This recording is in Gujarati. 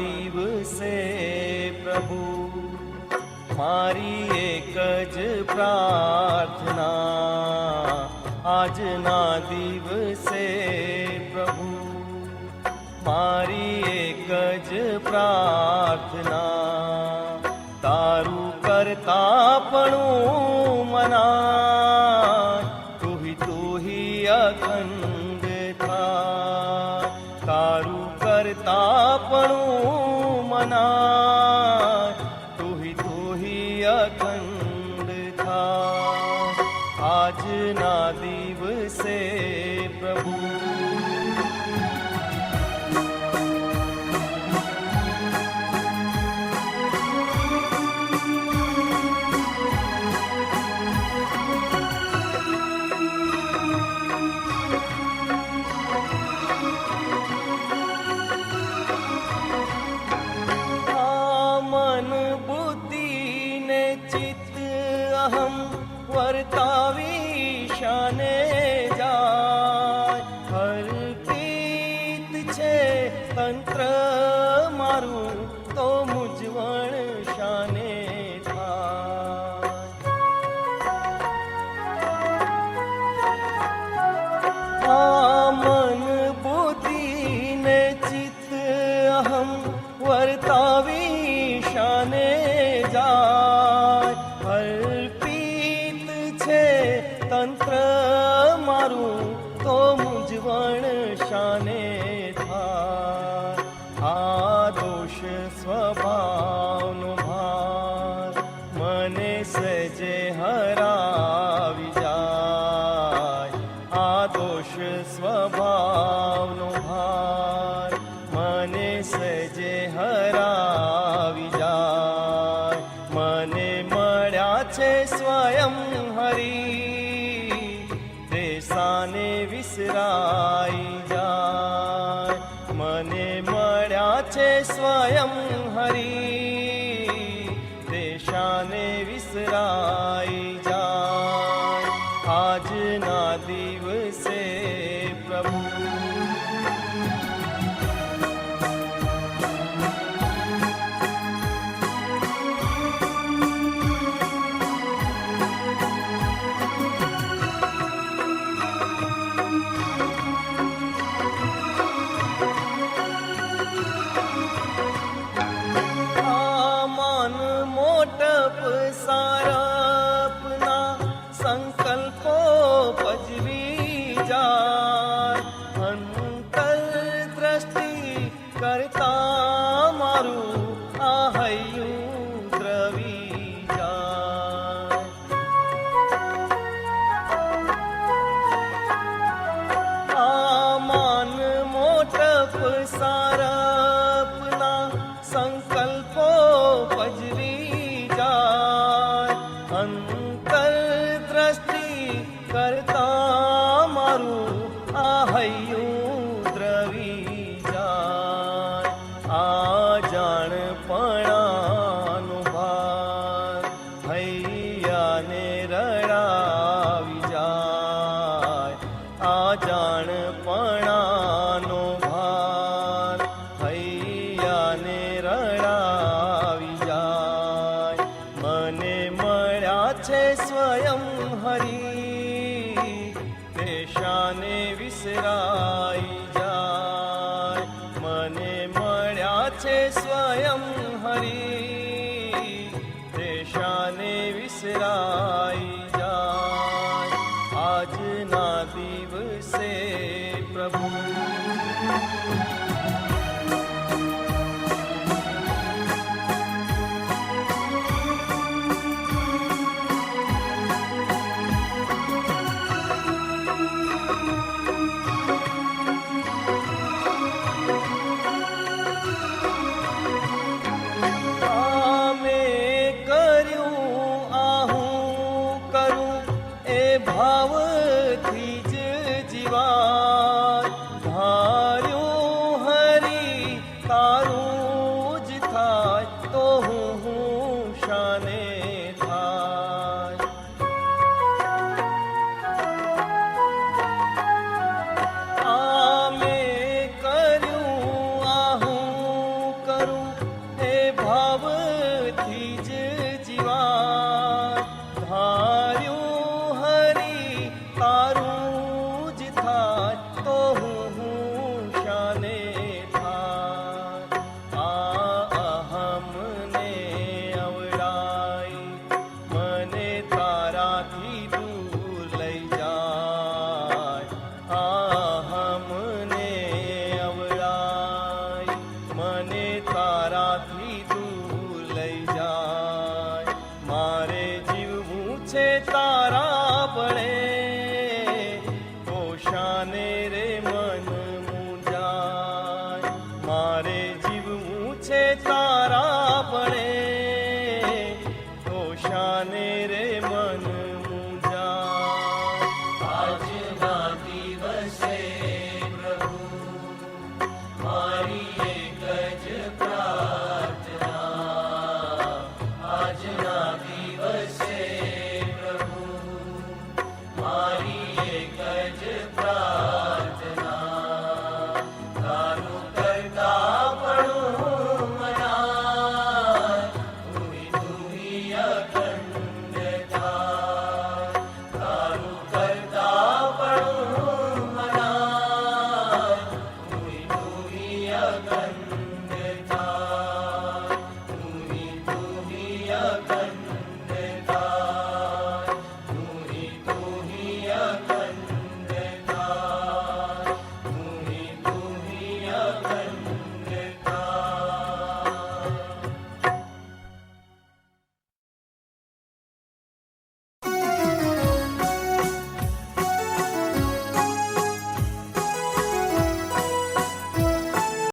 દિવસે પ્રભુ મારી એક જ પ્રાર્થના, આજના દિવસે પ્રભુ મારી એક જ પ્રાર્થના, તારું કરતાપણું મનાય, તુહી અખંડ થાય, તારું કરતાપણું મનાય, તુહી અખંડ થાય, આજના દિવસે પ્રભુ વર્તાવી શાને જાય, અર્પિત છે તંત્ર મારું તો મૂંઝવણ શાને થાય, આ મન બુદ્ધિ ને ચિત્ત અહમ વર્તાવી શાને જાય, તંત્ર મારું તો મૂંઝવણ શાને થાય, આ દોષ સ્વભાવનો ભાર મને સજે હરાવી જાય, આ દોષ સ્વભાવનો ભાર મને સજે હરાવી જાય, મને મળ્યા છે સ્વયં હરી, દેશાને વિસરાઈ જાય, મને મળ્યા છે સ્વયં હરી, દેશાને વિસરાઈ જાય, આજના દિવસે પ્રભુ સારપના સંકલ્પો પજવી જાય, અંતર દ્રષ્ટિ કરતા મારું આ હૈયું દ્રવી જાય, આ માન મોટપ સારપના સંકલ્પો પજવી જાય, અંતર દ્રષ્ટિ કરતા મારું આ હૈયું દ્રવી જાય, આ જાણપણાનો ભાર હૈયાને રડાવી જાય, આ જાણપણાનો ભાર હૈયાને રડાવી જાય, મને મળ્યા છે સ્વયં હરી, દેશાને વિસરાઈ જાય, મને મળ્યા છે સ્વયં હરી, દેશાને વિસરાઈ જાય, આજના દિવસે પ્રભુ ભાવથી જ જીવાય, ધાર્યું હરી તારું જ થાય તો હું શાને થાય, આ મેં કર્યું આ હું કરું છે